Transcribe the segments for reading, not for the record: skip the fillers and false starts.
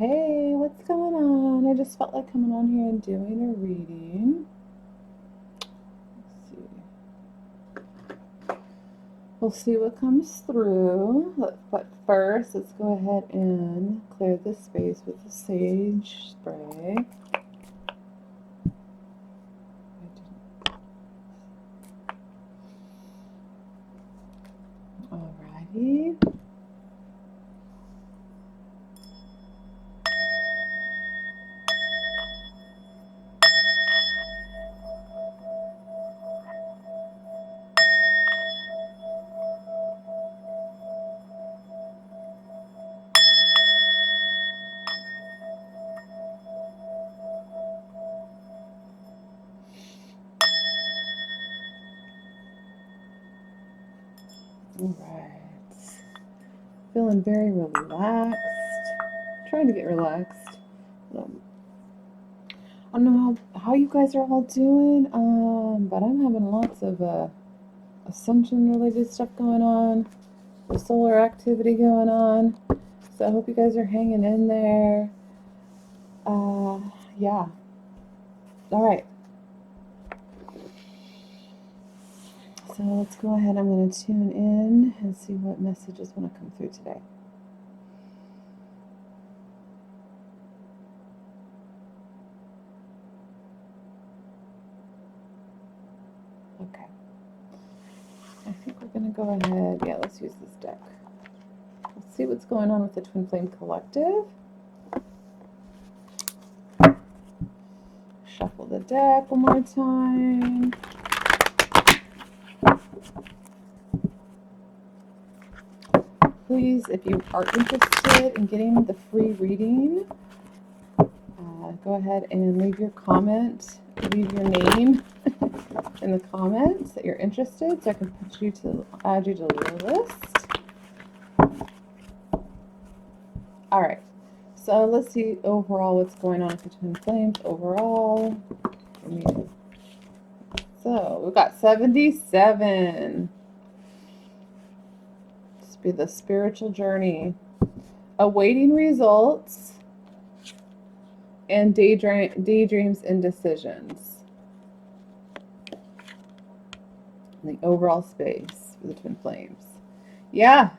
Hey, what's going on? I just felt like coming on here and doing a reading. Let's see. We'll see what comes through. But first, let's go ahead and clear this space with the sage spray. Alrighty. Alright. Feeling very relaxed. Trying to get relaxed. I don't know how you guys are all doing, but I'm having lots of ascension related stuff going on, the solar activity going on. So I hope you guys are hanging in there. Yeah. All right. So let's go ahead. I'm going to tune in and see what messages want to come through today. Okay. I think we're going to go ahead. Yeah, let's use this deck. Let's see what's going on with the Twin Flame Collective. Shuffle the deck one more time. Please, if you are interested in getting the free reading, go ahead and leave your comment, leave your name in the comments that you're interested, so I can add you to the list. All right, so let's see overall what's going on with the Twin Flames overall. So we've got 77. This will be the spiritual journey, awaiting results, and daydreams and decisions. The overall space for the Twin Flames. Yeah.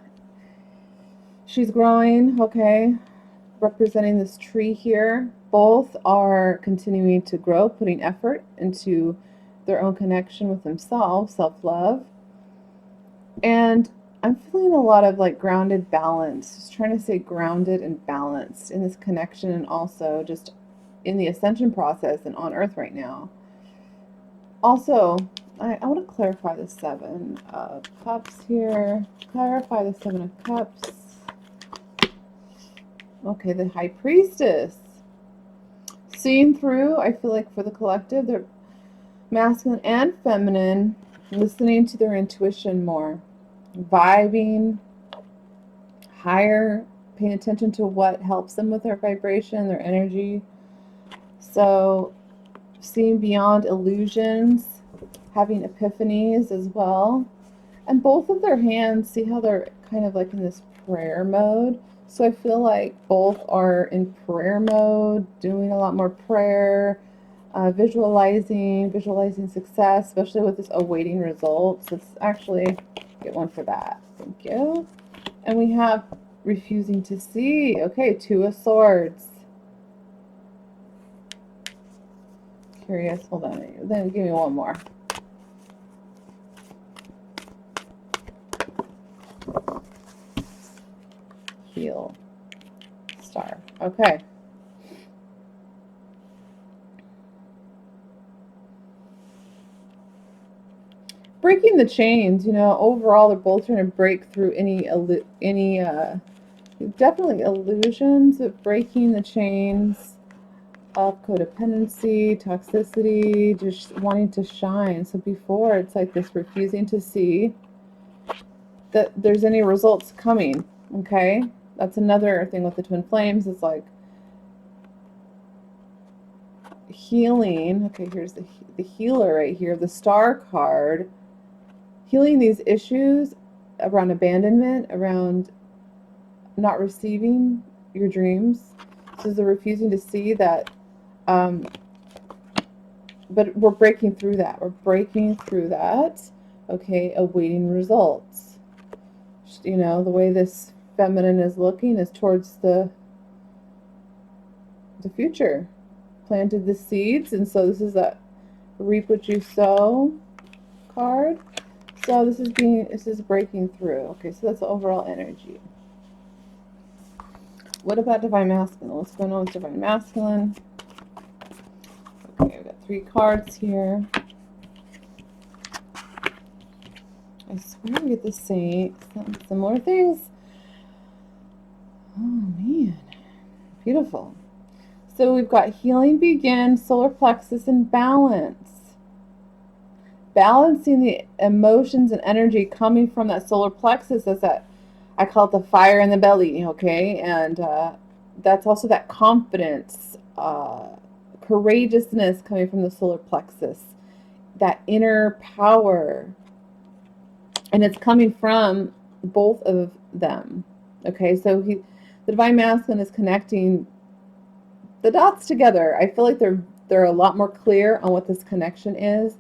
She's growing, okay. Representing this tree here. Both are continuing to grow, putting effort into their own connection with themselves, self-love. And I'm feeling a lot of like grounded balance. Just trying to stay grounded and balanced in this connection, and also just in the ascension process and on Earth right now. Also, I want to clarify the 7 of Cups here. Clarify the 7 of Cups. Okay, the High Priestess. Seeing through, I feel like for the collective, they're masculine and feminine, listening to their intuition more. Vibing higher, paying attention to what helps them with their vibration, their energy. So seeing beyond illusions, having epiphanies as well. And both of their hands, see how they're kind of like in this prayer mode. So I feel like both are in prayer mode, doing a lot more prayer, visualizing success, especially with this awaiting results. Let's actually get one for that. Thank you. And we have refusing to see. Okay, 2 of Swords. Curious. Hold on. Then give me one more. Heal. Star. Okay. Breaking the chains, you know, overall they're both trying to break through any definitely illusions of breaking the chains of codependency, toxicity, just wanting to shine. So before, it's like this refusing to see that there's any results coming, okay? That's another thing with the Twin Flames. It's like healing. Okay, here's the healer right here, the Star card. Healing these issues around abandonment, around not receiving your dreams. This is a refusing to see that, but we're breaking through that. We're breaking through that. Okay, awaiting results. You know, the way this feminine is looking is towards the future. Planted the seeds, and so this is a reap what you sow card. So this is breaking through. Okay, so that's the overall energy. What about Divine Masculine? What's going on with Divine Masculine? Okay, I've got 3 cards here. I swear I get the same similar things. Oh man, beautiful. So we've got healing begins, solar plexus, and balance. Balancing the emotions and energy coming from that solar plexus is that, I call it the fire in the belly, okay? And that's also that confidence, courageousness coming from the solar plexus, that inner power. And it's coming from both of them, okay? So the Divine Masculine is connecting the dots together. I feel like they're a lot more clear on what this connection is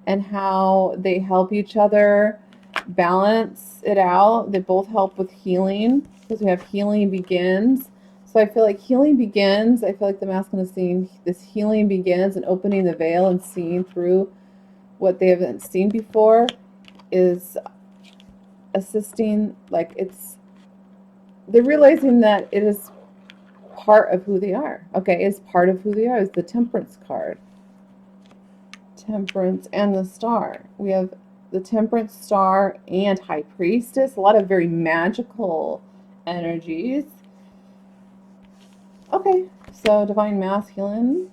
and how they help each other balance it out. They both help with healing, because we have healing begins. So I feel like healing begins. I feel like the masculine is seeing this healing begins and opening the veil and seeing through what they haven't seen before is assisting. Like they're realizing that it is part of who they are. Okay, it's part of who they are. Is the Temperance card. Temperance and the Star. We have the Temperance, Star, and High Priestess. A lot of very magical energies. Okay, so Divine Masculine.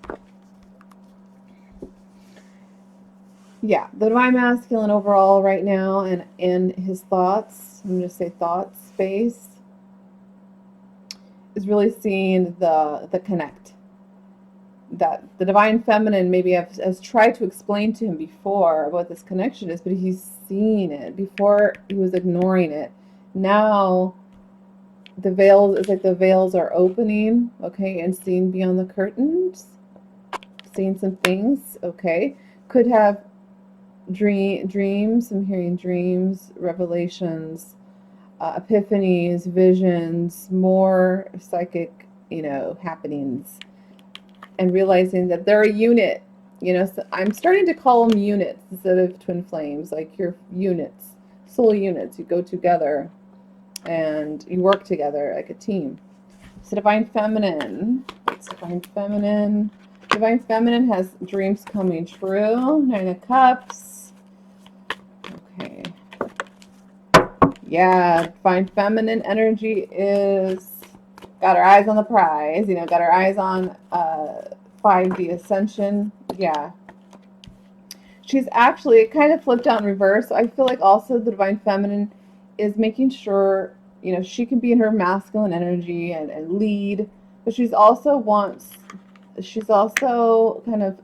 Yeah, the Divine Masculine overall right now, and in his thoughts, I'm going to say thoughts space, is really seeing the connect. That the Divine Feminine maybe has tried to explain to him before what this connection is, but he's seeing it. Before he was ignoring it. Now the veils, it's like the veils are opening, okay, and seeing beyond the curtains, seeing some things, okay. Could have dreams. I'm hearing dreams, revelations, epiphanies, visions, more psychic, happenings. And realizing that they're a unit, so I'm starting to call them units instead of twin flames, like you're units, soul units. You go together and you work together like a team. So Divine Feminine, it's Divine Feminine. Divine Feminine has dreams coming true. 9 of Cups. Okay. Yeah, Divine Feminine energy is got our eyes on the prize, got our eyes on 5D Ascension. Yeah. She's actually, it kind of flipped out in reverse. So I feel like also the Divine Feminine is making sure, she can be in her masculine energy and lead, but she's also kind of,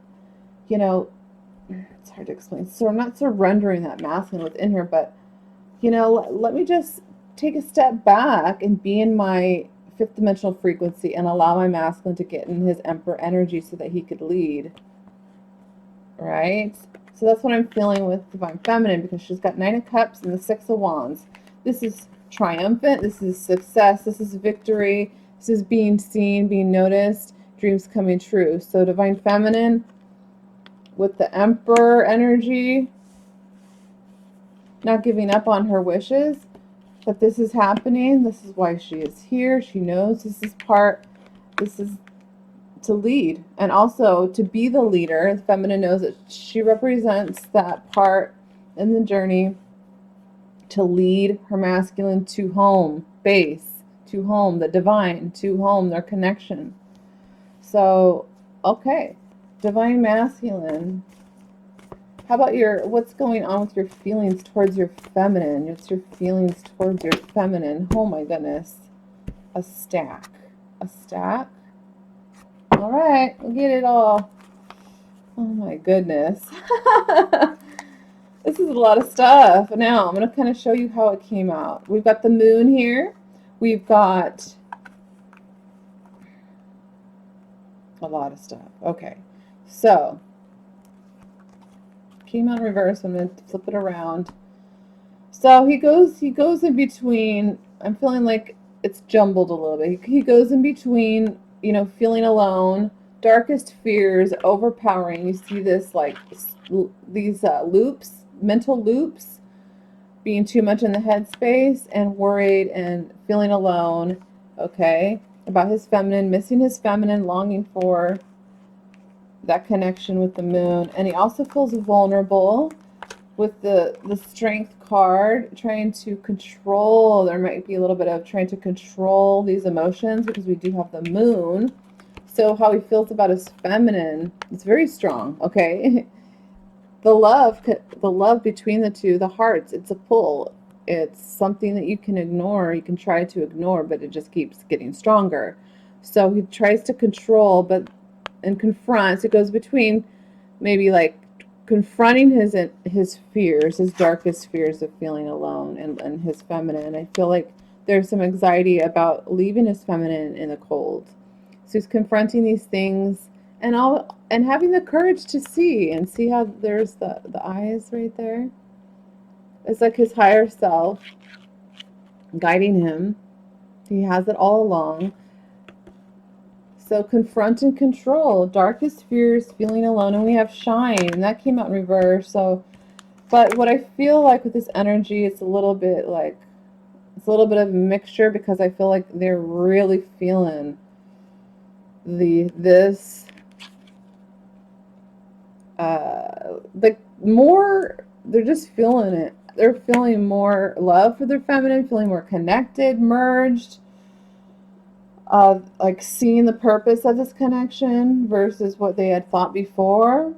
it's hard to explain. So I'm not surrendering that masculine within her, but, let me just take a step back and be in my 5th dimensional frequency and allow my masculine to get in his Emperor energy so that he could lead. Right? So that's what I'm feeling with Divine Feminine, because she's got 9 of Cups and the 6 of Wands. This is triumphant. This is success. This is victory. This is being seen, being noticed, dreams coming true. So Divine Feminine with the Emperor energy, not giving up on her wishes. But this is happening. This is why she is here. She knows this is to lead. And also to be the leader. The feminine knows that she represents that part in the journey to lead her masculine to home base, to home, the divine, to home, their connection. So, okay. Divine Masculine. How about what's going on with your feelings towards your feminine? What's your feelings towards your feminine? Oh my goodness. A stack. A stack? All right, we'll get it all. Oh my goodness. This is a lot of stuff. Now, I'm going to kind of show you how it came out. We've got the moon here. We've got A lot of stuff. Okay. So, came out in reverse. I'm going to flip it around. So he goes in between. I'm feeling like it's jumbled a little bit. He goes in between, feeling alone, darkest fears, overpowering. You see this, like, these loops, mental loops, being too much in the headspace and worried and feeling alone, okay, about his feminine, missing his feminine, longing for that connection with the moon. And he also feels vulnerable with the strength card, trying to control. There might be a little bit of trying to control these emotions because we do have the moon. So how he feels about his feminine, it's very strong, okay? The love between the two, the hearts, it's a pull. It's something that you can ignore, you can try to ignore, but it just keeps getting stronger. So he tries to control, and confronts. It goes between maybe like confronting his fears, his darkest fears of feeling alone, and his feminine. I feel like there's some anxiety about leaving his feminine in the cold. So he's confronting these things and having the courage to see how there's the eyes right there. It's like his higher self guiding him. He has it all along. So confront and control, darkest fears, feeling alone, and we have shine, and that came out in reverse. So, but what I feel like with this energy, it's a little bit of a mixture, because I feel like they're really feeling this like more. They're just feeling it. They're feeling more love for their feminine, feeling more connected, merged. Like seeing the purpose of this connection versus what they had thought before.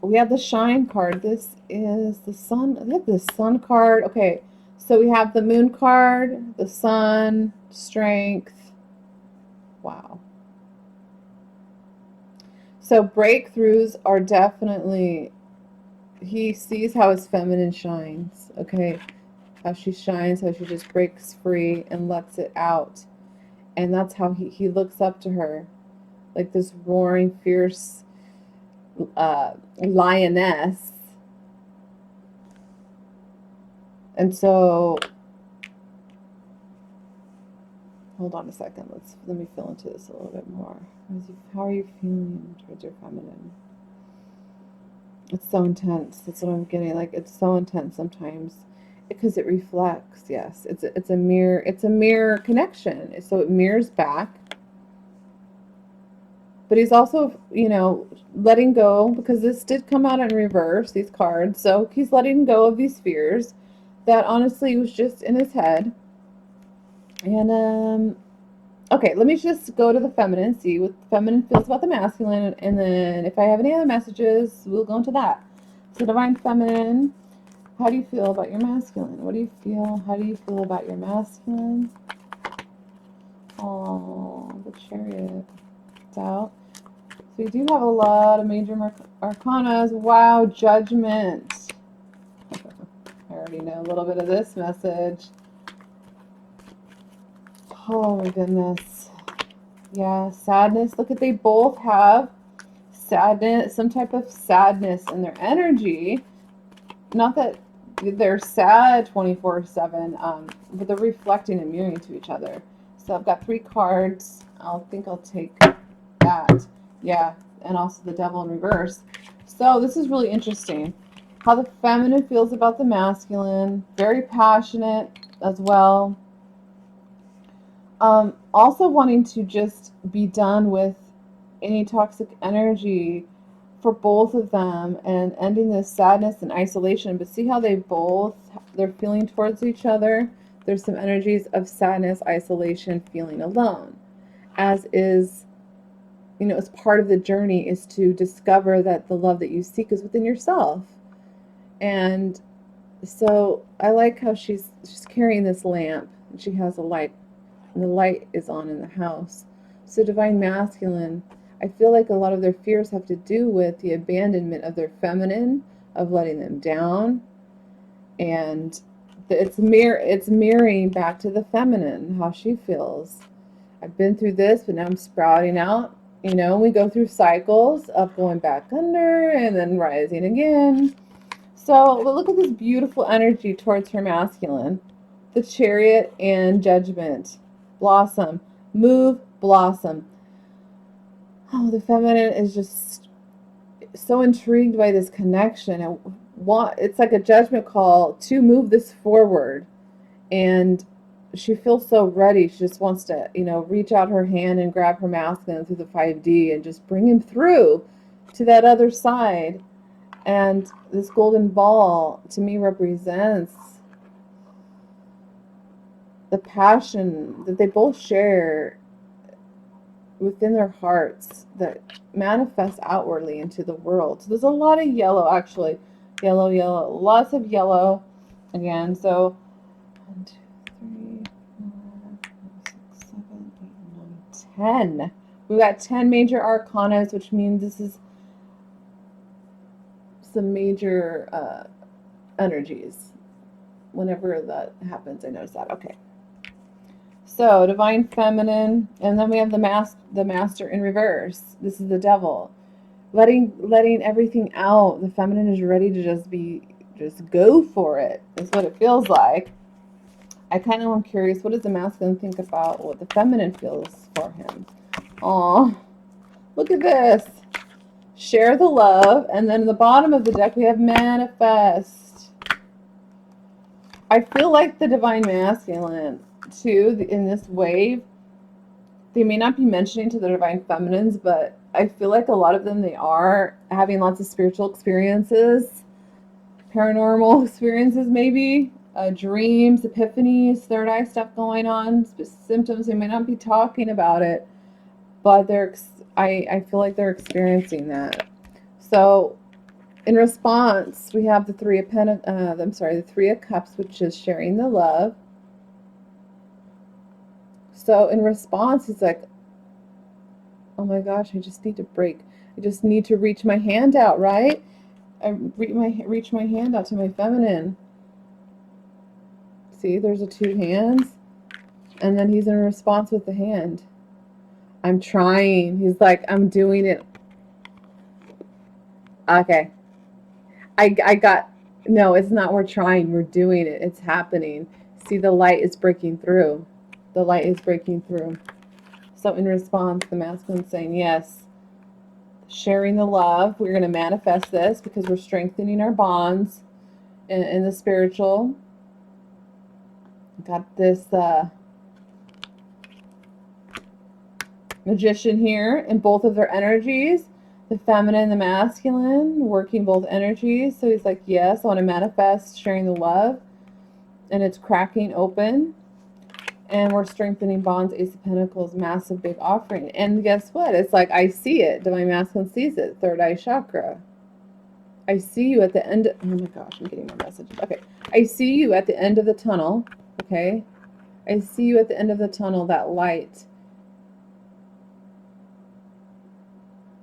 We have the shine card. This is the sun. We have the sun card. Okay, so we have the moon card, the sun, strength. Wow. So breakthroughs are definitely, he sees how his feminine shines, okay? How she shines, how she just breaks free and lets it out. And that's how he looks up to her, like this roaring, fierce lioness. And so, hold on a second. Let me feel into this a little bit more. How are you feeling towards your feminine? It's so intense. That's what I'm getting. Like, it's so intense sometimes because it reflects. Yes, it's a mirror. It's a mirror connection. So it mirrors back. But he's also, letting go, because this did come out in reverse, these cards. So he's letting go of these fears that honestly was just in his head. And okay, let me just go to the feminine, see what the feminine feels about the masculine, and then if I have any other messages, we'll go into that. So divine feminine, how do you feel about your masculine? What do you feel? How do you feel about your masculine? Oh, the Chariot. It's out. So you do have a lot of major arcanas. Wow, Judgment. I already know a little bit of this message. Oh my goodness. Yeah, sadness. Look at, they both have sadness, some type of sadness in their energy. Not that they're sad 24/7, but they're reflecting and mirroring to each other. So I've got 3 cards. I'll take that. Yeah, and also the Devil in reverse. So this is really interesting. How the feminine feels about the masculine. Very passionate as well. Also wanting to just be done with any toxic energy for both of them and ending this sadness and isolation. But see how they're feeling towards each other. There's some energies of sadness, isolation, feeling alone, as is, as part of the journey is to discover that the love that you seek is within yourself. And so I like how she's carrying this lamp, and she has a light, and the light is on in the house. So divine masculine, I feel like a lot of their fears have to do with the abandonment of their feminine, of letting them down, and it's mirroring back to the feminine, how she feels. I've been through this, but now I'm sprouting out. You know, we go through cycles of going back under and then rising again. So, but look at this beautiful energy towards her masculine. The Chariot and Judgment. Blossom. Move, blossom. Oh, the feminine is just so intrigued by this connection and it's like a judgment call to move this forward. And she feels so ready. She just wants to, you know, reach out her hand and grab her masculine through the 5D and just bring him through to that other side. And this golden ball to me represents the passion that they both share within their hearts that manifests outwardly into the world. So there's a lot of yellow, actually. Yellow, yellow, lots of yellow again. So 1, 2, 3, 4, 5, 6, 7, 8, 9, 10. We've got 10 major arcanas, which means this is some major energies. Whenever that happens, I notice that. Okay. So divine feminine, and then we have the master in reverse. This is the devil, letting everything out. The feminine is ready to just go for it. Is what it feels like. I kind of am curious. What does the masculine think about what the feminine feels for him? Aw, look at this. Share the love, and then in the bottom of the deck we have manifest. I feel like the divine masculine too, in this wave, they may not be mentioning to the divine feminines, but I feel like a lot of them, they are having lots of spiritual experiences, paranormal experiences maybe, dreams, epiphanies, third eye stuff going on, symptoms. They may not be talking about it, but I feel like they're experiencing that. So in response, we have the Three of Cups, which is sharing the love. So in response, it's like, oh my gosh, I just need to break. I just need to reach my hand out, right? I reach my hand out to my feminine. See, there's the 2 hands. And then he's in response with the hand. I'm trying. He's like, I'm doing it. Okay. I got, no, it's not we're trying. We're doing it. It's happening. See, the light is breaking through. The light is breaking through. So in response, the masculine's saying, yes, sharing the love. We're going to manifest this because we're strengthening our bonds in the spiritual. Got this magician here in both of their energies, the feminine and the masculine, working both energies. So he's like, yes, I want to manifest sharing the love. And it's cracking open. And we're strengthening bonds, Ace of Pentacles, massive big offering. And guess what? It's like, I see it. Divine masculine sees it. Third eye chakra. I see you at the end. Oh my gosh, I'm getting more messages. Okay. I see you at the end of the tunnel. Okay. I see you at the end of the tunnel, that light.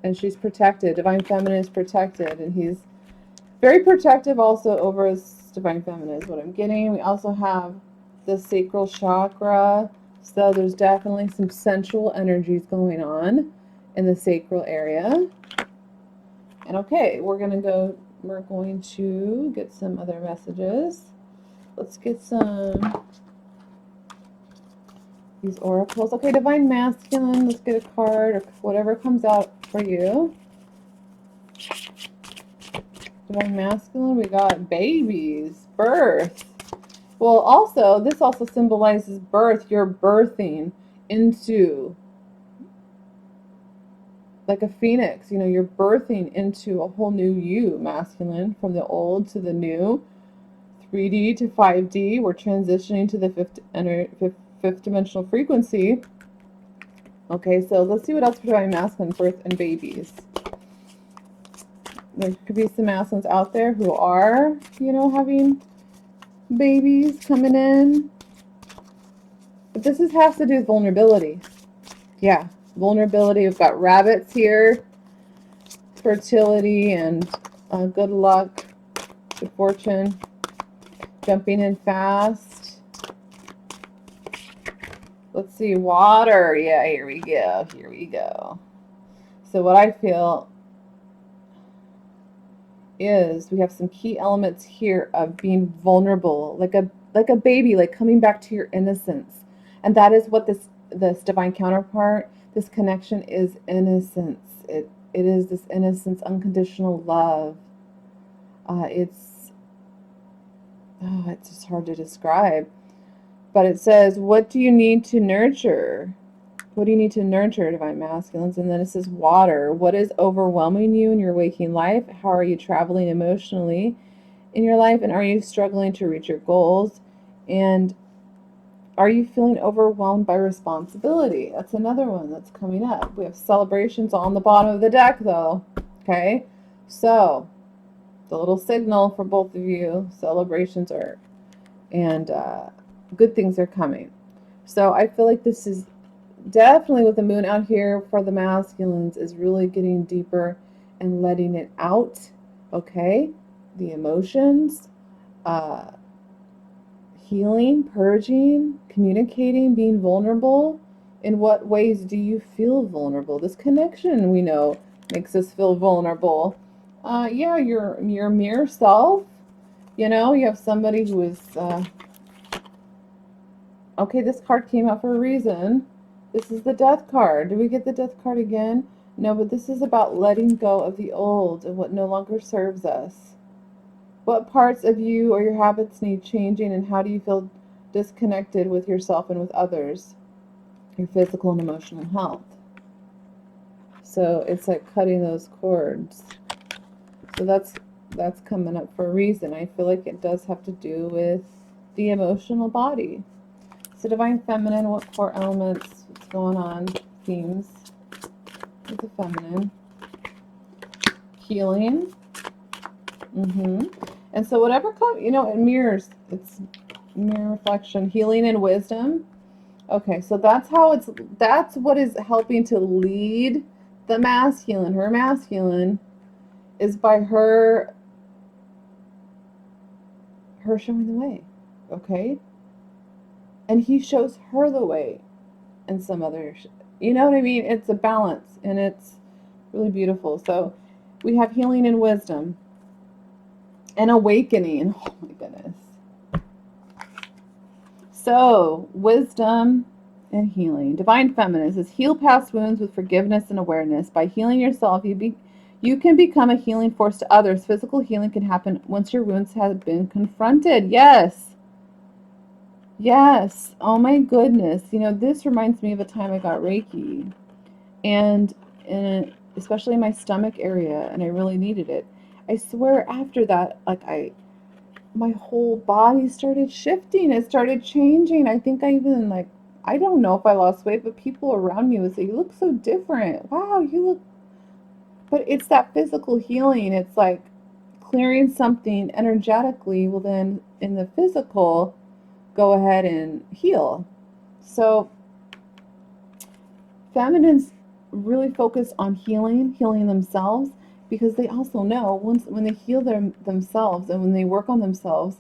And she's protected. Divine feminine is protected. And he's very protective also over his divine feminine is what I'm getting. We also have the sacral chakra. So there's definitely some sensual energies going on in the sacral area. And okay, we're going to get some other messages. Let's get some these oracles. Okay, divine masculine, let's get a card or whatever comes out for you. Divine masculine, we got babies, birth. Well, also, this also symbolizes birth. You're birthing into, like a phoenix, you know, you're birthing into a whole new you, masculine, from the old to the new, 3D to 5D. We're transitioning to the fifth dimensional frequency. Okay, so let's see what else for divine masculine, birth and babies. There could be some masculines out there who are, you know, having babies coming in. But this has to do with vulnerability. Yeah, vulnerability. We've got rabbits here. Fertility and good luck, good fortune. Jumping in fast. Let's see, water. Yeah, here we go. Here we go. So what I feel is we have some key elements here of being vulnerable, like a baby, like coming back to your innocence. And that is what this divine counterpart, this connection is innocence. It is this innocence, unconditional love. It's just hard to describe. But it says, what do you need to nurture? What do you need to nurture, divine masculines? And then it says water. What is overwhelming you in your waking life? How are you traveling emotionally in your life? And are you struggling to reach your goals? And are you feeling overwhelmed by responsibility? That's another one that's coming up. We have celebrations on the bottom of the deck, though. Okay? So, the little signal for both of you, celebrations are, and good things are coming. So, I feel like this is definitely with the moon out here for the masculines is really getting deeper and letting it out. Okay? The emotions, healing, purging, communicating, being vulnerable. In what ways do you feel vulnerable? This connection, we know, makes us feel vulnerable. Yeah, your mirror self. You know, you have somebody who is. Okay, this card came out for a reason. This is the Death card. Do we get the Death card again? No, but this is about letting go of the old and what no longer serves us. What parts of you or your habits need changing, and how do you feel disconnected with yourself and with others? Your physical and emotional health. So it's like cutting those cords. So that's coming up for a reason. I feel like it does have to do with the emotional body. So divine feminine, what core elements, what's going on, themes with the feminine. Healing. And so whatever comes, you know, it mirrors, it's mirror reflection, healing and wisdom. Okay, so that's what is helping to lead the masculine. Her masculine is by her showing the way. Okay? And he shows her the way and some other, you know what I mean? It's a balance and it's really beautiful. So we have healing and wisdom and awakening. Oh my goodness. So wisdom and healing. Divine feminine says, heal past wounds with forgiveness and awareness. By healing yourself, you can become a healing force to others. Physical healing can happen once your wounds have been confronted. Yes. Yes. Oh my goodness. You know, this reminds me of a time I got Reiki, and especially in my stomach area, and I really needed it. I swear after that, my whole body started shifting. It started changing. I think I don't know if I lost weight, but people around me would say, you look so different. Wow, you look, but it's that physical healing. It's like clearing something energetically will then in the physical go ahead and heal. So feminines really focus on healing themselves, because they also know when they heal themselves and when they work on themselves,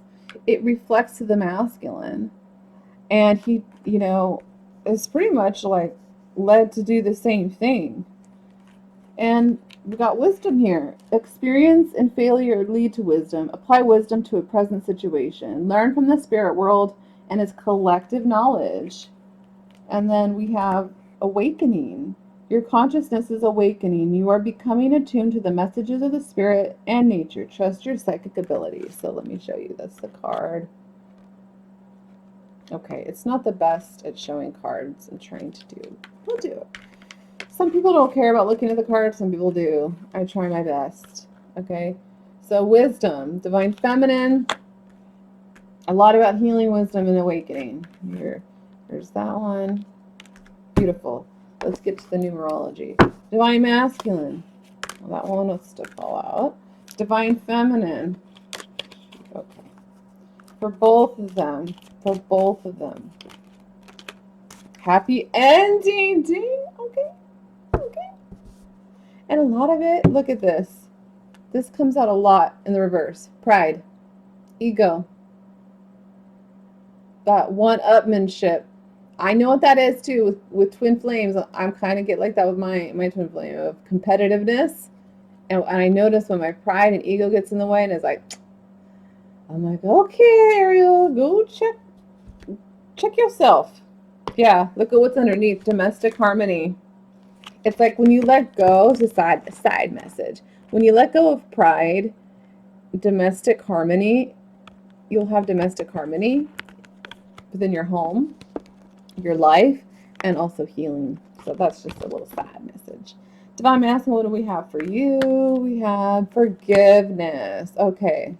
it reflects to the masculine. And he, you know, is pretty much like led to do the same thing. And we got wisdom here. Experience and failure lead to wisdom. Apply wisdom to a present situation. Learn from the spirit world and its collective knowledge. And then we have awakening. Your consciousness is awakening. You are becoming attuned to the messages of the spirit and nature. Trust your psychic abilities. So let me show you. That's the card. Okay, it's not the best at showing cards and trying to do. We'll do it. Some people don't care about looking at the cards. Some people do. I try my best. Okay, so wisdom, divine feminine. A lot about healing, wisdom, and awakening. There's that one. Beautiful. Let's get to the numerology. Divine masculine. Well, that one wants to fall out. Divine feminine. Okay. For both of them. For both of them. Happy ending. Ding. Okay. Okay. And a lot of it, look at this. This comes out a lot in the reverse. Pride. Ego. That one-upmanship. I know what that is too with twin flames. I'm kind of get like that with my twin flame of competitiveness. And I notice when my pride and ego gets in the way and it's like, I'm like, okay, Ariel, go check yourself. Yeah, look at what's underneath. Domestic harmony. It's like when you let go, it's a side message. When you let go of pride, domestic harmony, you'll have domestic harmony within your home, your life, and also healing. So that's just a little side message. Divine Masculine, what do we have for you? We have forgiveness. Okay.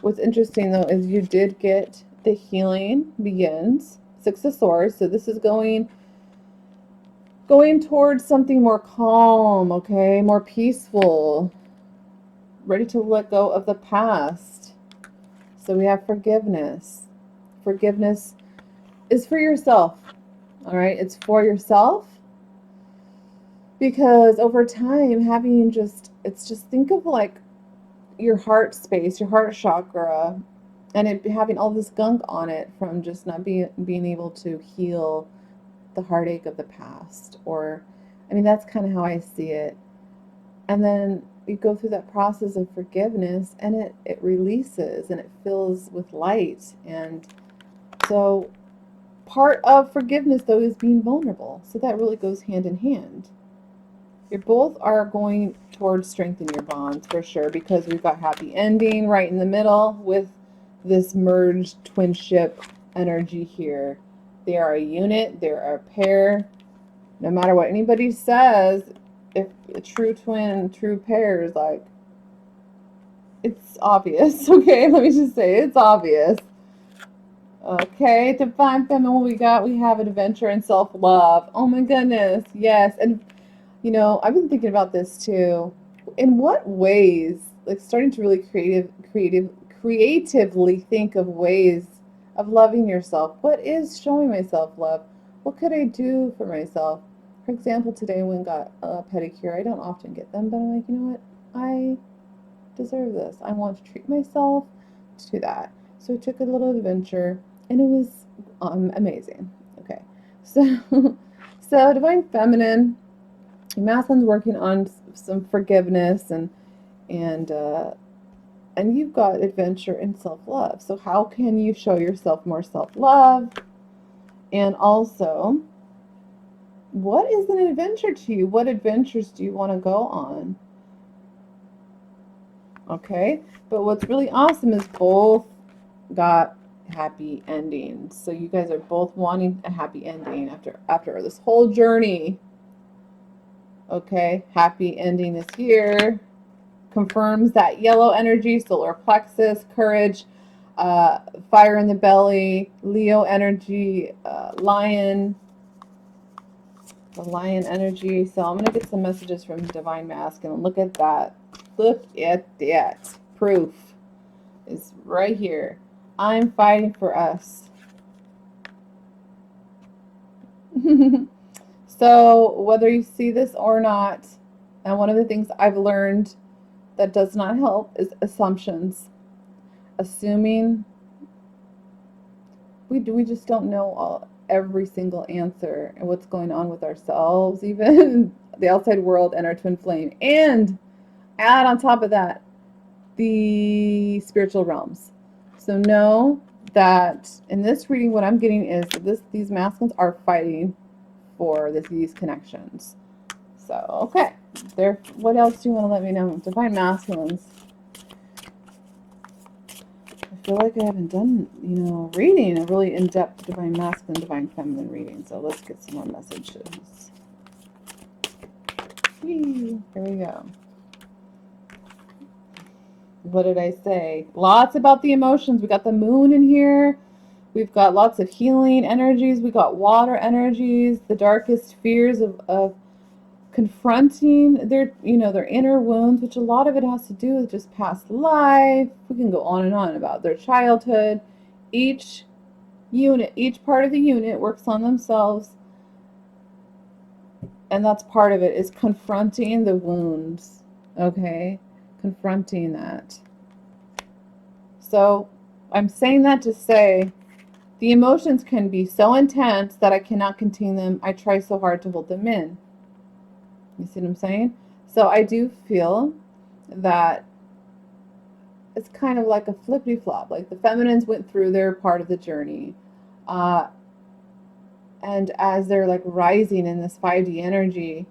What's interesting though is you did get the healing begins. Six of Swords. So this is going towards something more calm, okay? More peaceful. Ready to let go of the past. So we have forgiveness. Forgiveness is for yourself. All right? It's for yourself. Because over time, it's just think of like your heart space, your heart chakra, and it having all this gunk on it from just not being able to heal the heartache of the past. Or, I mean, that's kind of how I see it. And then you go through that process of forgiveness and it releases and it fills with light. And so part of forgiveness though is being vulnerable. So that really goes hand in hand. You both are going towards strengthening your bonds for sure, because we've got happy ending right in the middle with this merged twinship energy here. They are a unit, they're a pair. No matter what anybody says, if a true twin, true pair is like, it's obvious, okay? Let me just say, it's obvious. Okay, Divine Feminine, what we got? We have adventure and self-love. Oh my goodness, yes. And, you know, I've been thinking about this too. In what ways, like starting to really creatively think of ways of loving yourself. What is showing myself love? What could I do for myself? For example, today when I got a pedicure, I don't often get them, but I'm like, you know what? I deserve this. I want to treat myself to that. So I took a little adventure, and it was amazing. Okay, so so Divine Feminine, Masseline's working on some forgiveness and you've got adventure and self-love. So how can you show yourself more self-love? And also, what is an adventure to you? What adventures do you want to go on? Okay, but what's really awesome is both got happy endings. So you guys are both wanting a happy ending after this whole journey. Okay, happy ending is here. Confirms that yellow energy, solar plexus, courage, fire in the belly, Leo energy, lion, the lion energy. So I'm going to get some messages from Divine Masculine. Look at that. Look at that. Proof is right here. I'm fighting for us. So whether you see this or not, and one of the things I've learned that does not help is assumptions. Assuming we just don't know every single answer and what's going on with ourselves, even the outside world and our twin flame. And add on top of that, the spiritual realms. So know that in this reading, what I'm getting is these masculines are fighting for these connections. So, okay. What else do you want to let me know? Divine masculines. I feel like I haven't done, reading a really in-depth divine masculine, divine feminine reading. So let's get some more messages. Whee, here we go. What did I say? Lots about the emotions. We got the moon in here. We've got lots of healing energies. We got water energies, the darkest fears of confronting their inner wounds, which a lot of it has to do with just past life. We can go on and on about their childhood. Each part of the unit works on themselves, and that's part of it, is confronting the wounds. Okay, confronting that. So I'm saying that to say The emotions can be so intense that I cannot contain them. I try so hard to hold them in. You see what I'm saying? So I do feel that it's kind of like a flippity flop. Like the feminines went through their part of the journey. Uh, and as they're like rising in this 5D energy,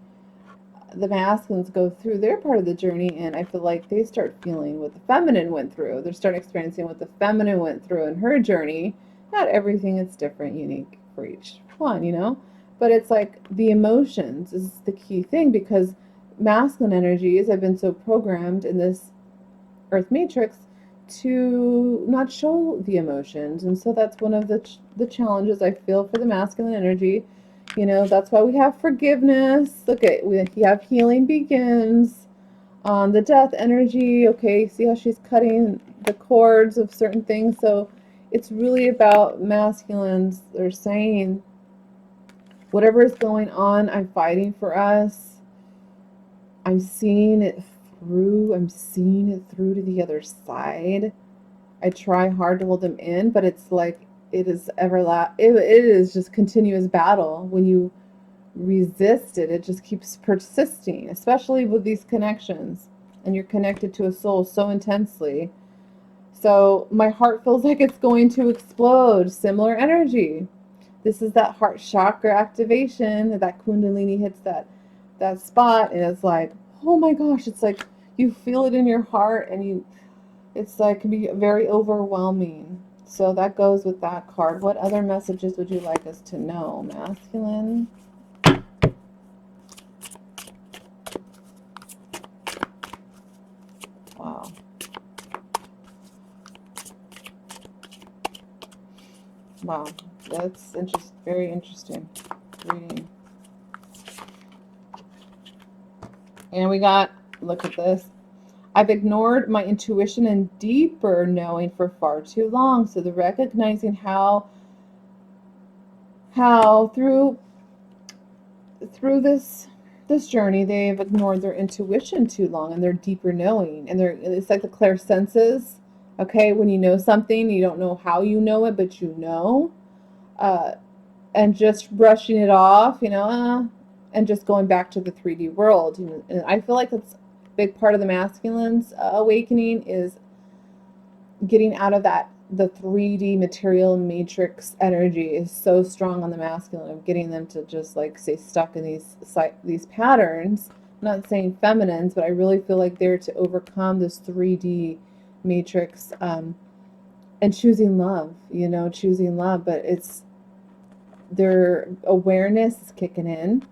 the masculines go through their part of the journey, and I feel like they start feeling what the feminine went through. They start experiencing what the feminine went through in her journey. Not everything is different, unique for each one, you know? But it's like the emotions is the key thing, because masculine energies have been so programmed in this earth matrix to not show the emotions. And so that's one of the challenges I feel for the masculine energy. You know, that's why we have forgiveness. Look at, we have healing begins. The death energy, okay, see how she's cutting the cords of certain things. So it's really about masculines. They're saying, whatever is going on, I'm fighting for us. I'm seeing it through. I'm seeing it through to the other side. I try hard to hold them in, but it's like it is it is just continuous battle. When you resist it, it just keeps persisting, especially with these connections, and you're connected to a soul so intensely. So my heart feels like it's going to explode. Similar energy. This is that heart chakra activation. That kundalini hits that spot, and it's like, oh my gosh, it's like you feel it in your heart, and it's like, can be very overwhelming. So that goes with that card. What other messages would you like us to know, masculine? Wow. Wow. That's very interesting reading. And we got, look at this. I've ignored my intuition and deeper knowing for far too long. So the recognizing how through this journey they've ignored their intuition too long, and their deeper knowing, and it's like the clairsenses. Okay, when you know something, you don't know how you know it, but you know, and just brushing it off, you know, and just going back to the 3D world. And I feel like that's a big part of the masculine's awakening, is getting out of that. The 3D material matrix energy is so strong on the masculine, of getting them to just like stay stuck in these patterns. I'm not saying feminines, but I really feel like they're to overcome this 3D matrix, and choosing love, you know, choosing love. But it's their awareness is kicking in,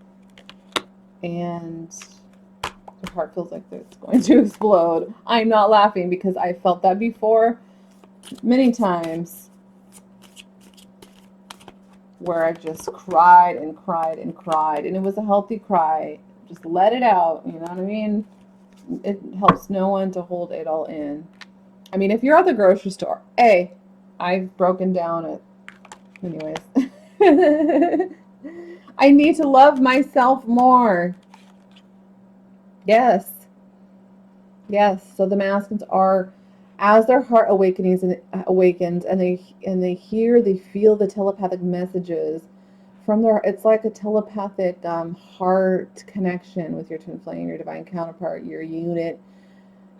and the heart feels like it's going to explode. I'm not laughing because I felt that before many times, where I just cried and cried and cried, and it was a healthy cry. Just let it out, you know what I mean? It helps no one to hold it all in. I mean, if you're at the grocery store, I've broken down it. Anyways. I need to love myself more. Yes. Yes. So the masculines are, as their heart awakens, and they hear, they feel the telepathic messages from their. It's like a telepathic heart connection with your twin flame, your divine counterpart, your unit.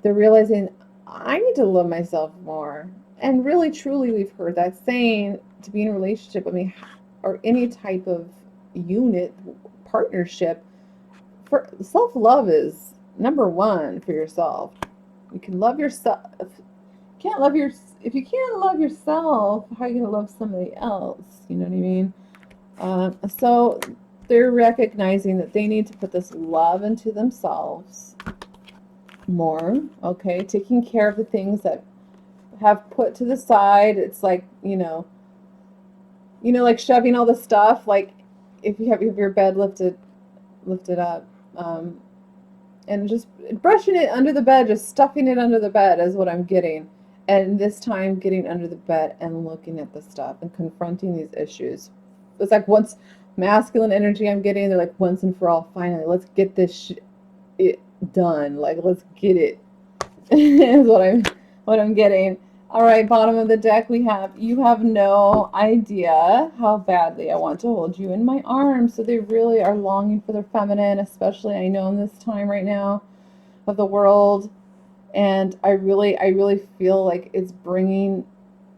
They're realizing, I need to love myself more. And really, truly, we've heard that saying, to be in a relationship, I mean, or any type of unit, partnership, for self-love is number one for yourself. You can love yourself. If you can't love yourself, how are you going to love somebody else? You know what I mean? So they're recognizing that they need to put this love into themselves more. Okay, taking care of the things that have put to the side. It's like, like shoving all the stuff, like if you have your bed lifted up, and just brushing it under the bed, just stuffing it under the bed is what I'm getting. And this time, getting under the bed and looking at the stuff and confronting these issues. It's like, once masculine energy I'm getting, they're like, once and for all, finally, let's get this it done. Like, let's get it. Is what I'm getting. All right, bottom of the deck we have, you have no idea how badly I want to hold you in my arms. So they really are longing for their feminine, especially I know in this time right now of the world. And I really feel like it's going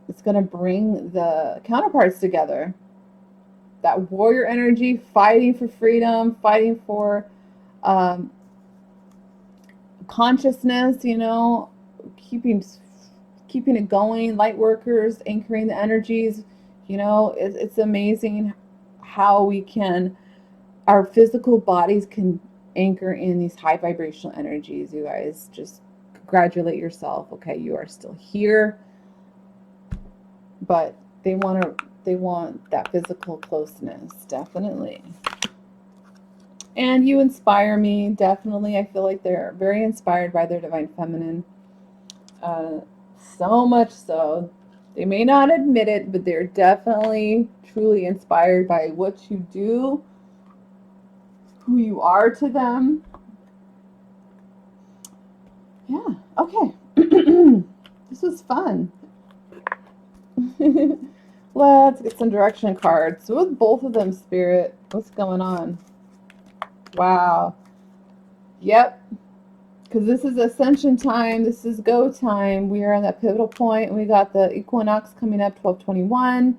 to bring the counterparts together. That warrior energy, fighting for freedom, fighting for consciousness, keeping it going, light workers, anchoring the energies. It's amazing how our physical bodies can anchor in these high vibrational energies. You guys just congratulate yourself. Okay, you are still here, but they want that physical closeness, definitely. And you inspire me, definitely. I feel like they're very inspired by their divine feminine. So much so, they may not admit it, but they're definitely truly inspired by what you do, who you are to them. Yeah, okay. This was fun. Let's get some direction cards. So with both of them, Spirit, what's going on? Wow. Yep. Because this is ascension time. This is go time. We are on that pivotal point, and we got the equinox coming up, 12/21.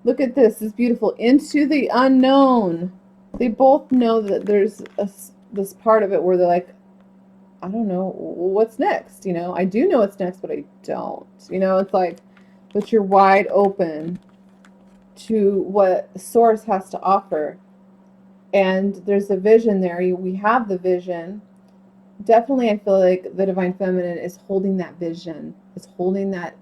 Look at this. It's beautiful. Into the unknown. They both know that there's this part of it where they're like, I don't know what's next. I do know what's next, but I don't. It's like, but you're wide open to what source has to offer. And there's a vision there. We have the vision. Definitely, I feel like the divine feminine is holding that vision, is holding that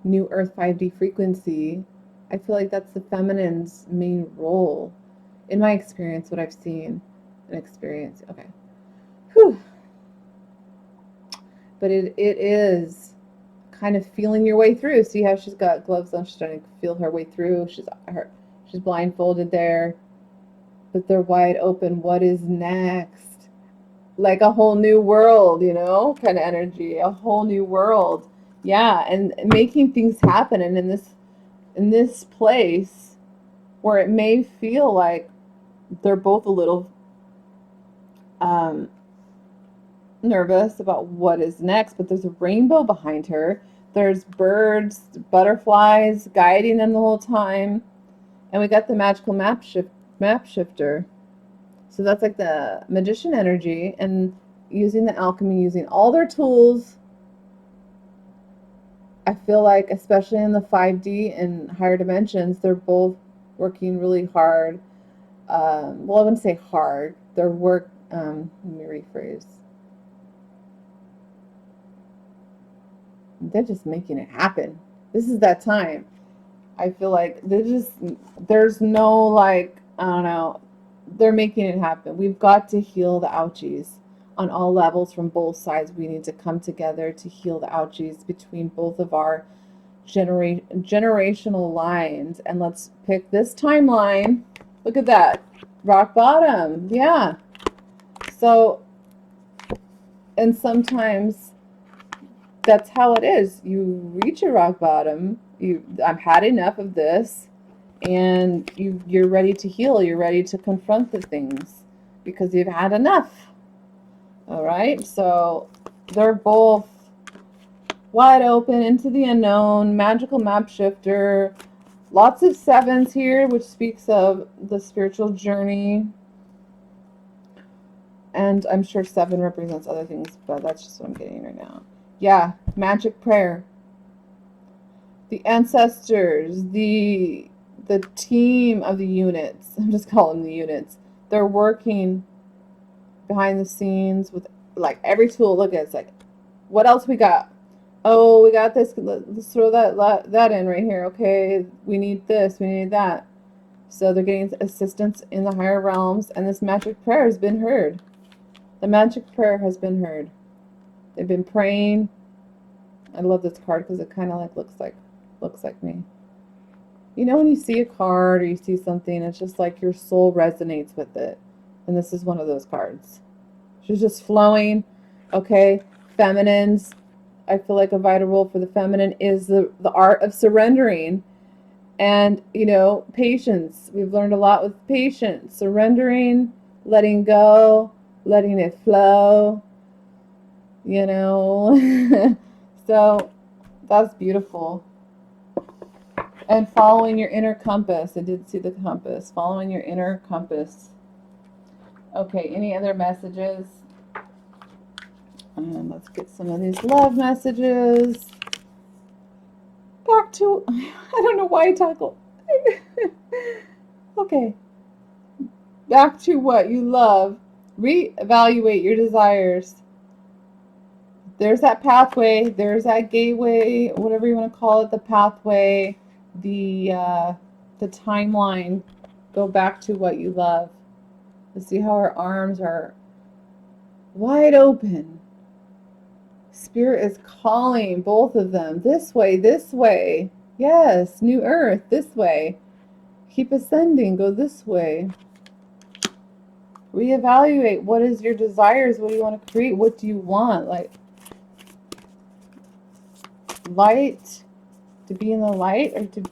new earth 5D frequency. I feel like that's the feminine's main role in my experience, what I've seen and experienced. Okay. Whew. But it is kind of feeling your way through. See how she's got gloves on? She's trying to feel her way through. She's blindfolded there, but they're wide open. What is next? Like a whole new world, kind of energy, a whole new world. Yeah, and making things happen. And in this place where it may feel like they're both a little nervous about what is next, but there's a rainbow behind her. There's birds, butterflies guiding them the whole time. And we got the magical map shifter. So that's like the magician energy, and using the alchemy, using all their tools. I feel like, especially in the 5D and higher dimensions, they're both working really hard. Well, I wouldn't say hard. Let me rephrase. They're just making it happen. This is that time. I feel like there's no, like, I don't know, they're making it happen. We've got to heal the ouchies on all levels from both sides. We need to come together to heal the ouchies between both of our generational lines. And let's pick this timeline. Look at that. Rock bottom. Yeah. So, and sometimes that's how it is. You reach a rock bottom. I've had enough of this, and you're ready to heal. You're ready to confront the things because you've had enough. All right, so they're both wide open into the unknown. Magical map shifter. Lots of sevens here, which speaks of the spiritual journey. And I'm sure 7 represents other things, but that's just what I'm getting right now. Yeah, magic prayer. The ancestors, the team of the units, I'm just calling them the units, they're working behind the scenes with like every tool. Look at it, it's like, what else we got? Oh, we got this. Let's throw that in right here. Okay, we need this, we need that. So they're getting assistance in the higher realms, and this magic prayer has been heard. The magic prayer has been heard. They've been praying. I love this card because it kind of like looks like me. When you see a card or you see something, it's just like your soul resonates with it. And this is one of those cards. She's just flowing. Okay, feminines, I feel like a vital role for the feminine is the art of surrendering. And, patience. We've learned a lot with patience, surrendering, letting go, letting it flow, So that's beautiful. And following your inner compass. I did see the compass. Following your inner compass. Okay, any other messages? Let's get some of these love messages. Back to, I don't know why I tackle. Okay. Back to what you love. Reevaluate your desires. There's that pathway. There's that gateway, whatever you want to call it, the pathway, the timeline. Go back to what you love. Let's see how our arms are wide open. Spirit is calling both of them. This way, this way. Yes, new earth, this way. Keep ascending, go this way. Reevaluate. What is your desires? What do you want to create? What do you want? Like, light, to be in the light, or to,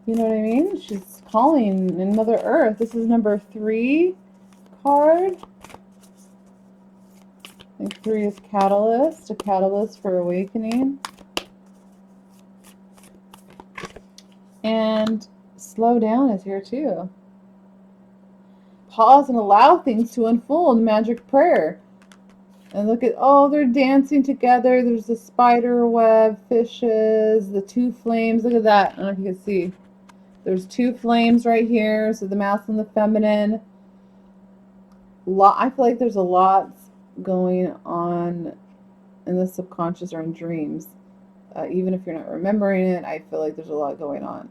you know what I mean? She's calling in Mother Earth. This is number 3 card. I think 3 is catalyst, a catalyst for awakening. And slow down is here too. Pause and allow things to unfold. Magic prayer. And look at, they're dancing together. There's the spider web, fishes, the 2 flames. Look at that. I don't know if you can see. There's 2 flames right here. So the masculine and the feminine. I feel like there's a lot going on in the subconscious or in dreams. Even if you're not remembering it, I feel like there's a lot going on.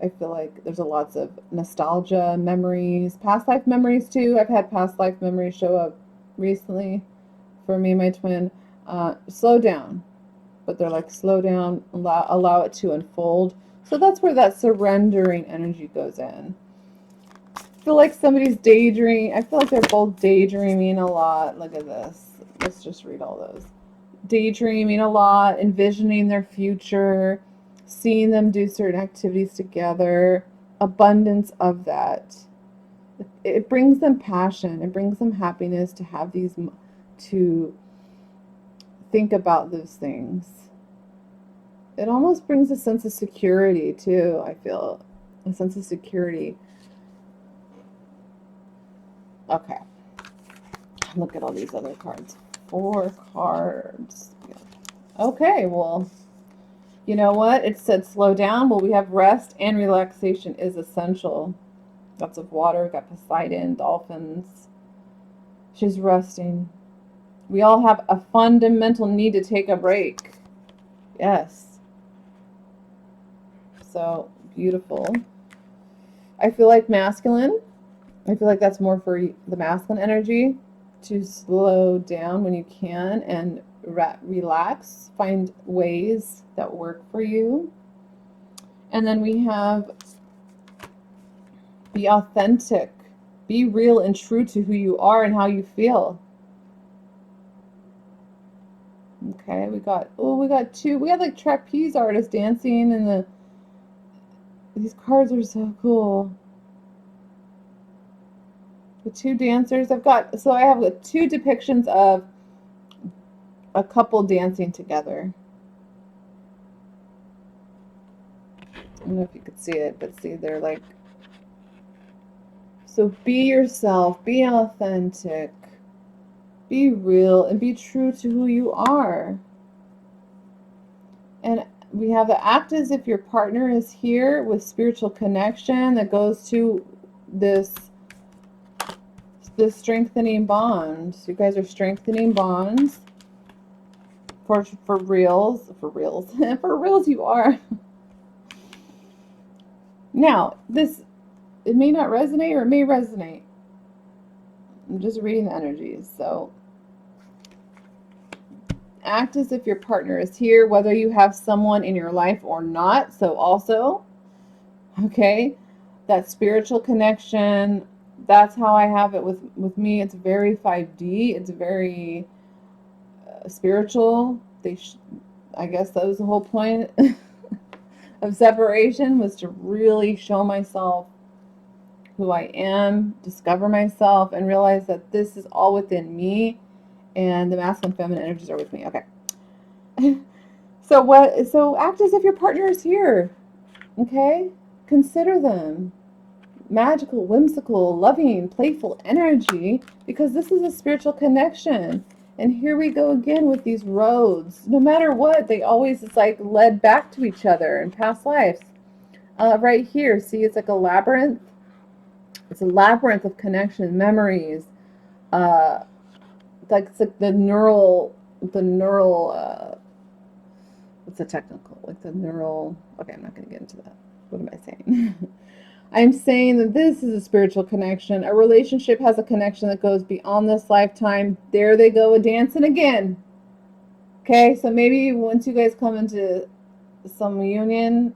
I feel like there's lots of nostalgia, memories, past life memories too. I've had past life memories show up recently for me and my twin. Slow down. But they're like, slow down, allow it to unfold. So that's where that surrendering energy goes in. I feel like somebody's daydreaming. I feel like they're both daydreaming a lot. Look at this. Let's just read all those. Daydreaming a lot, envisioning their future, seeing them do certain activities together, abundance of that. It brings them passion. It brings them happiness to have these, to think about those things. It almost brings a sense of security too, I feel. A sense of security. Okay. Look at all these other cards. 4 cards. Okay, well, you know what? It said slow down. Well, we have rest and relaxation is essential. Lots of water. We've got Poseidon, dolphins. She's resting. We all have a fundamental need to take a break. Yes. So beautiful. I feel like masculine. I feel like that's more for the masculine energy, to slow down when you can and relax. Find ways that work for you. And then we have be authentic. Be real and true to who you are and how you feel. Okay, we got 2. We had like trapeze artists dancing, and these cards are so cool. The 2 dancers. I have 2 depictions of a couple dancing together. I don't know if you could see it, but see, they're like, so be yourself, be authentic, be real, and be true to who you are. And we have the act as if your partner is here, with spiritual connection that goes to this strengthening bond. So you guys are strengthening bonds for reals. For reals you are. Now, it may not resonate, or it may resonate. I'm just reading the energies. So act as if your partner is here, whether you have someone in your life or not. So also, okay, that spiritual connection, that's how I have it with me. It's very 5D. It's very spiritual. I guess that was the whole point of separation, was to really show myself who I am, discover myself, and realize that this is all within me, and the masculine and feminine energies are with me. Okay. So act as if your partner is here. Okay? Consider them magical, whimsical, loving, playful energy, because this is a spiritual connection. And here we go again with these roads. No matter what, they always, it's like led back to each other in past lives. Right here, see, it's like a labyrinth. It's a labyrinth of connections, memories. It's like the neural, what's the technical? Like the neural, okay, I'm not going to get into that. What am I saying? I'm saying that this is a spiritual connection. A relationship has a connection that goes beyond this lifetime. There they go, dancing again. Okay, so maybe once you guys come into some union,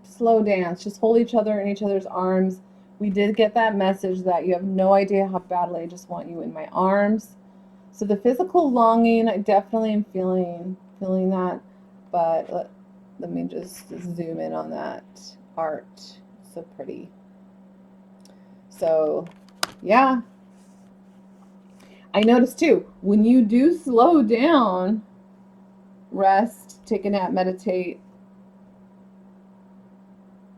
slow dance. Just hold each other in each other's arms. We did get that message that you have no idea how badly I just want you in my arms. So the physical longing, I definitely am feeling that. But let me just zoom in on that art. So pretty. So, yeah. I noticed too, when you do slow down, rest, take a nap, meditate,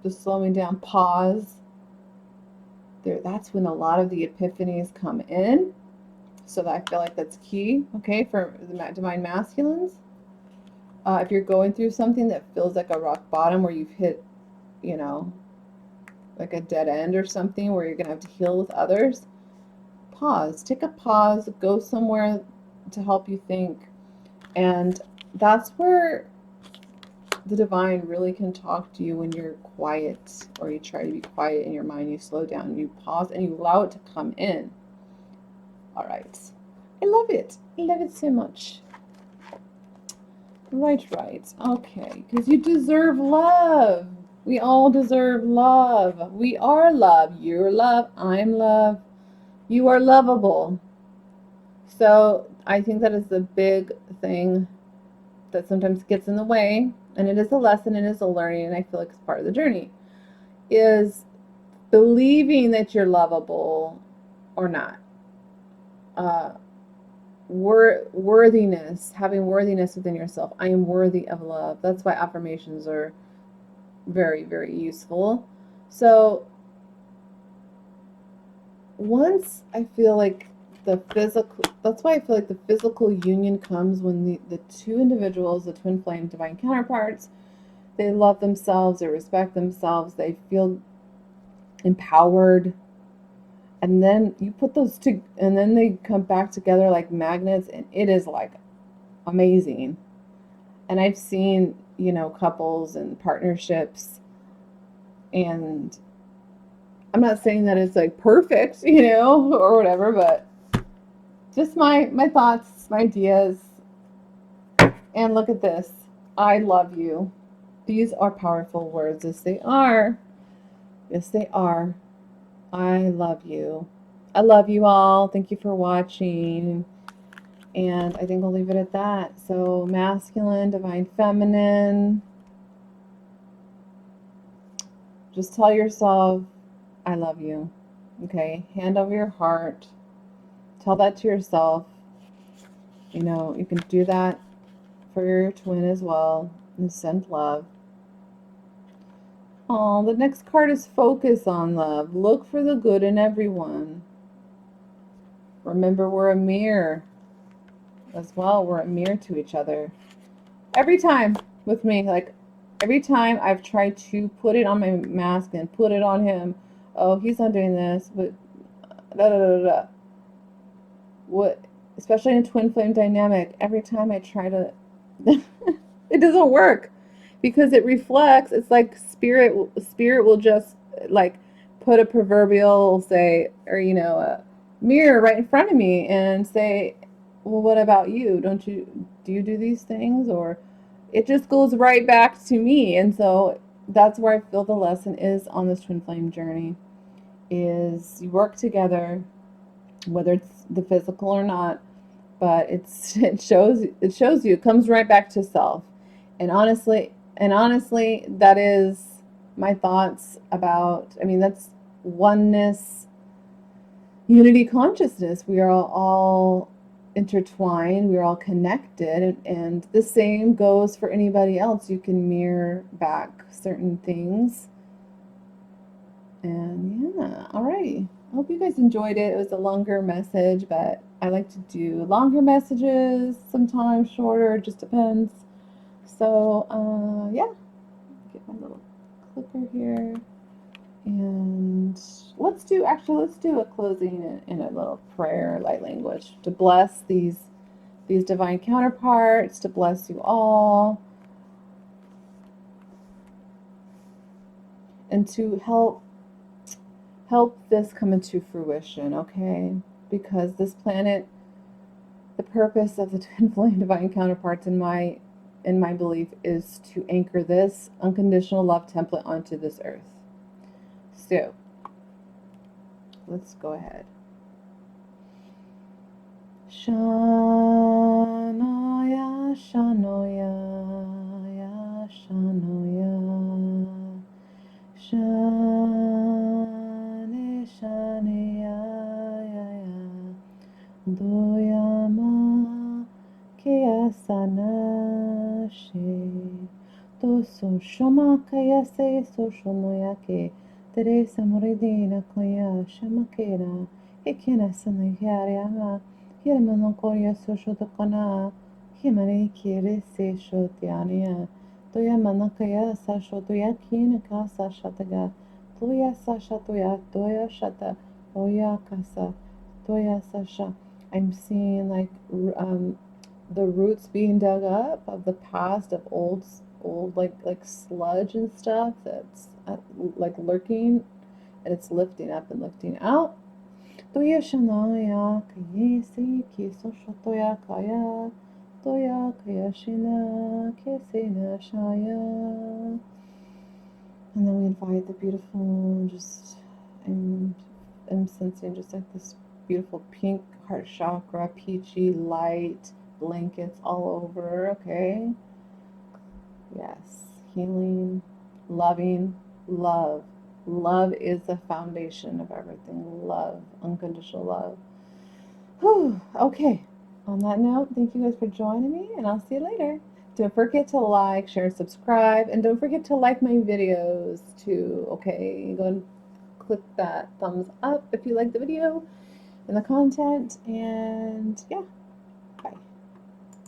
just slowing down, pause, that's when a lot of the epiphanies come in. So that I feel like that's key, okay, for the divine masculines. If you're going through something that feels like a rock bottom where you've hit, like a dead end or something where you're going to have to heal with others, pause. Take a pause. Go somewhere to help you think. And that's where the divine really can talk to you when you're quiet, or you try to be quiet in your mind. You slow down, you pause, and you allow it to come in. All right. I love it. I love it so much. Right. Okay. Because you deserve love. We all deserve love. We are love. You're love. I'm love. You are lovable. So I think that is the big thing that sometimes gets in the way, and it is a lesson, it is a learning, and I feel like it's part of the journey, is believing that you're lovable or not. Worthiness, having worthiness within yourself. I am worthy of love. That's why affirmations are very, very useful. So once I feel like that's why I feel like the physical union comes when the two individuals, the twin flame divine counterparts, they love themselves, they respect themselves, they feel empowered, and then you put those two, and then they come back together like magnets, and it is like amazing. And I've seen, couples and partnerships, and I'm not saying that it's like perfect, or whatever, but just my thoughts, my ideas. And look at this. I love you. These are powerful words. Yes, they are. Yes, they are. I love you. I love you all. Thank you for watching. And I think I'll leave it at that. So masculine, divine feminine. Just tell yourself, I love you. Okay? Hand over your heart. Tell that to yourself. You can do that for your twin as well. And send love. Oh, the next card is focus on love. Look for the good in everyone. Remember, we're a mirror as well. We're a mirror to each other. Every time with me, like every time I've tried to put it on my mask and put it on him. Oh, he's not doing this, but da da da da. What? Especially in a twin flame dynamic, every time I try to, it doesn't work. Because it reflects, it's like spirit will just like put a proverbial, say, or a mirror right in front of me and say, well, what about you? Do you do these things? Or it just goes right back to me. And so that's where I feel the lesson is on this twin flame journey, is you work together, whether it's the physical or not, but it shows you, it comes right back to self. And honestly, that is my thoughts about, I mean, that's oneness, unity consciousness. We are all intertwined, we're all connected, and the same goes for anybody else. You can mirror back certain things. And yeah, alrighty. I hope you guys enjoyed it. It was a longer message, but I like to do longer messages, sometimes shorter, just depends. So, yeah, get my little clicker here. And let's do a closing in a little prayer, light language, to bless these divine counterparts, to bless you all, and to help this come into fruition, okay? Because this planet, the purpose of the twin flame divine counterparts in my belief is to anchor this unconditional love template onto this earth. So, let's go ahead. Shanoya, Shanoya, ya, Shanoya, Shane, Shane, ya, ya, ya, Doyama, Kiyasana, She, Toso, Shoma, Kayase, Soshomoyake, Teresa Moridina, Koya, Shamakera, Ikena Sanayariama, Hirmano Koya Soshotokana, Himari Kiri Se Shotiania, Toya Manakaya Sasho Toya Kina Kasa Shataga, Toya Sasha Toya, Toya Shata, Oya Kasa, Toya Sasha. I'm seeing like the roots being dug up of the past, of old like sludge and stuff that's like lurking, and it's lifting up and lifting out. Toya shanaya kayesi kiso shotoya kaya toya kaya shina kesena shaya. And then we invite the beautiful, just I'm sensing just like this beautiful pink heart chakra, peachy light blankets all over, okay? Yes, healing, loving, love. Love is the foundation of everything. Love, unconditional love. Whew, okay. On that note, thank you guys for joining me, and I'll see you later. Don't forget to like, share, subscribe, and don't forget to like my videos too, okay? Go and click that thumbs up if you like the video and the content, and yeah.